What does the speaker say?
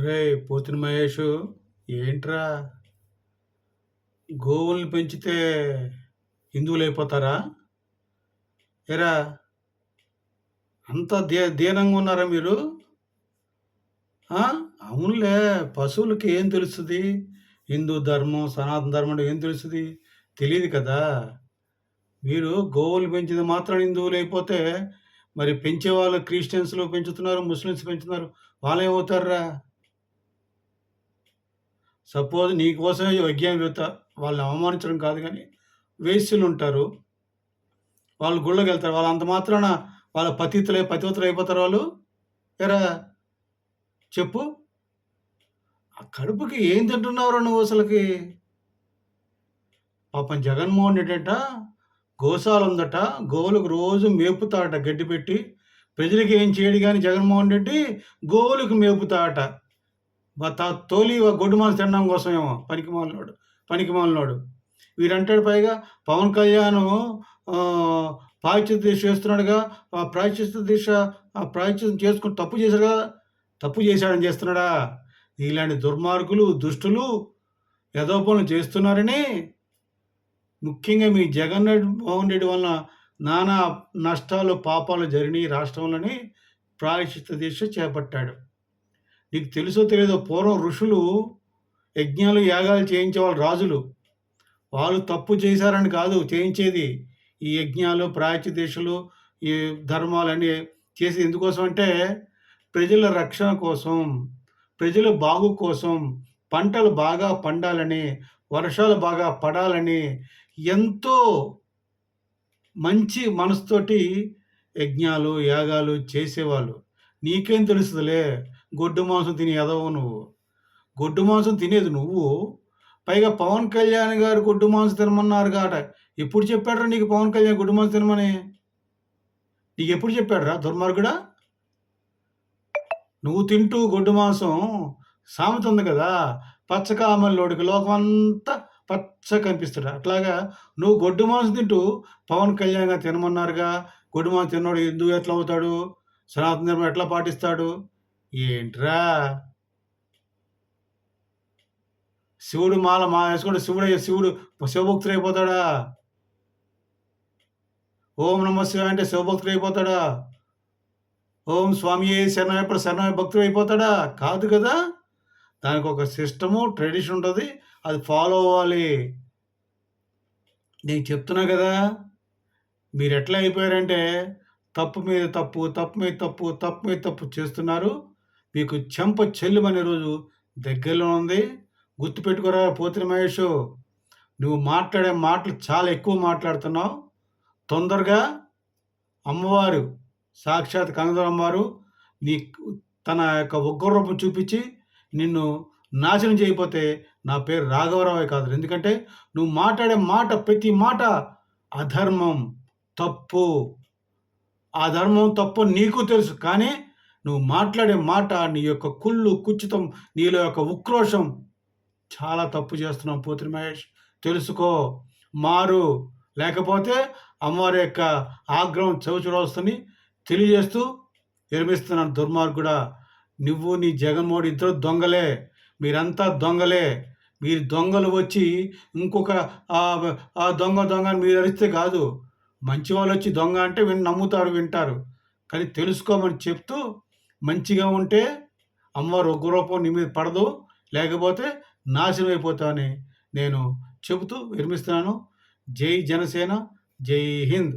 రే పోతుని మహేషు, ఏంట్రా గోవుల్ని పెంచితే హిందువులు అయిపోతారా? ఎరా అంత దీనంగా ఉన్నారా మీరు? ఆ? అవునులే, పశువులకి ఏం తెలుస్తుంది? హిందూ ధర్మం, సనాతన ధర్మం అంటే ఏం తెలుస్తుంది? తెలియదు కదా. మీరు గోవులు పెంచింది మాత్రం హిందువులు అయిపోతే మరి పెంచేవాళ్ళు క్రిస్టియన్స్లు పెంచుతున్నారు, ముస్లిమ్స్ పెంచుతున్నారు, వాళ్ళు ఏమవుతారా? సపోజ్ నీకోసమే యజ్ఞం చెబుతా, వాళ్ళని అవమానించడం కాదు కానీ వేశ్యలు ఉంటారు, వాళ్ళు గుళ్ళకి వెళ్తారు, వాళ్ళు అంత మాత్రాన వాళ్ళ పతితులు అయిపోతారు వాళ్ళు. ఎరా చెప్పు, ఆ కడుపుకి ఏం తింటున్నావురా నువ్వు అసలుకి? పాపం జగన్మోహన్ రెడ్డి అంట గోశాల ఉందట, గోవులకు రోజు మేపుతాడట గడ్డి పెట్టి. ప్రజలకి ఏం చేయడు కానీ జగన్మోహన్ రెడ్డి గోవులకు మేపుతాడట. తోలి గొడ్డు మాంసం తినడం కోసమేమో, పనికిమాలినోడు. వీడంటాడు పైగా పవన్ కళ్యాణ్ ప్రాయశ్చిత్త దీక్ష చేస్తున్నాడుగా, ఆ ప్రాయశ్చిత్తం చేసుకుని తప్పు చేశాడుగా, తప్పు చేశాడని చేస్తున్నాడా? ఇలాంటి దుర్మార్గులు, దుష్టులు ఏదో పనులు చేస్తున్నారని, ముఖ్యంగా మీ జగన్మోహన్ రెడ్డి వలన నానా నష్టాలు, పాపాలు జరిగినాయి రాష్ట్రంలోని ప్రాయశ్చిత్త దీక్ష చేపట్టాడు. నీకు తెలుసో తెలియదో, పూర్వం ఋషులు యజ్ఞాలు, యాగాలు చేయించేవాళ్ళు రాజులు. వాళ్ళు తప్పు చేశారని కాదు చేయించేది. ఈ యజ్ఞాలు, ప్రాయశ్చిత్త దీక్షలు, ఈ ధర్మాలన్నీ చేసేది ఎందుకోసం అంటే ప్రజల రక్షణ కోసం, ప్రజల బాగు కోసం, పంటలు బాగా పండాలని, వర్షాలు బాగా పడాలని ఎంతో మంచి మనసుతోటి యజ్ఞాలు, యాగాలు చేసేవాళ్ళు. నీకేం తెలుస్తుందిలే, గొడ్డు మాంసం తినే ఎదవవు నువ్వు. గొడ్డు మాంసం తినేది నువ్వు, పైగా పవన్ కళ్యాణ్ గారు గొడ్డు మాంసం తినమన్నారు కాట. ఎప్పుడు చెప్పాడురా నీకు పవన్ కళ్యాణ్ గొడ్డు మాంసం తినమని? నీకు ఎప్పుడు చెప్పాడురా దుర్మార్గుడా? నువ్వు తింటూ గొడ్డు మాంసం, సామెత ఉంది కదా, పచ్చకామల్లోడికి లోకం అంతా పచ్చ కనిపిస్తాడు. అట్లాగా నువ్వు గొడ్డు మాంసం తింటూ పవన్ కళ్యాణ్ గారు తినమన్నారుగా. గొడ్డు మాంసం తిన్నోడు హిందువు ఎట్లా అవుతాడు? సనాతన ధర్మం ఎట్లా పాటిస్తాడు? ఏంట్రా శివుడు మాల వేసుకుంటే శివుడు శివభక్తుడు అయిపోతాడా? ఓం నమ శివాయ అంటే శివభక్తుడు అయిపోతాడా? ఓం స్వామి శరణయ్యప్పుడు శరణయ్య భక్తుడు అయిపోతాడా? కాదు కదా. దానికి ఒక సిస్టము, ట్రెడిషన్ ఉంటుంది, అది ఫాలో అవ్వాలి. నేను చెప్తున్నా కదా, మీరు ఎట్లా అయిపోయారంటే తప్పు మీద తప్పు, తప్పు మీద తప్పు, తప్పు మీద తప్పు చేస్తున్నారు. మీకు చెంప చెల్లుమనే రోజు దగ్గరలో ఉంది. గుర్తుపెట్టుకోరా పోతిన మహేష్, నువ్వు మాట్లాడే మాటలు చాలా ఎక్కువ మాట్లాడుతున్నావు. తొందరగా అమ్మవారు, సాక్షాత్ కనకదుర్గమ్మ అమ్మవారు నీ తన యొక్క ఉగ్రరూపం చూపించి నిన్ను నాశనం చేయకపోతే నా పేరు రాఘవరావే కాదు. ఎందుకంటే నువ్వు మాట్లాడే మాట, ప్రతి మాట అధర్మం, తప్పు. ఆ ధర్మం తప్పు నీకు తెలుసు, కానీ నువ్వు మాట్లాడే మాట, నీ యొక్క కుళ్ళు, కుచితం, నీలో యొక్క ఉక్రోషం చాలా తప్పు చేస్తున్నావు పోతిరి మహేష్. తెలుసుకో, మారు, లేకపోతే అమ్మవారి యొక్క ఆగ్రహం చవిచూడవస్తుందని తెలియజేస్తూ విరమిస్తున్నాను. దుర్మార్గుడా, నువ్వు నీ జగన్మోహన్ ఇద్దరు దొంగలే, మీరంతా దొంగలే. మీరు దొంగలు వచ్చి ఇంకొక దొంగ అని మీరు అరిస్తే కాదు. మంచి వాళ్ళు వచ్చి దొంగ అంటే నమ్ముతారు, వింటారు. కానీ తెలుసుకోమని చెప్తూ, మంచిగా ఉంటే అమ్మవారు ఉగ్రరూపం నీ మీద పడదు, లేకపోతే నాశనం అయిపోతావని నేను చెబుతూ విరమిస్తున్నాను. జై జనసేన, జై హింద్.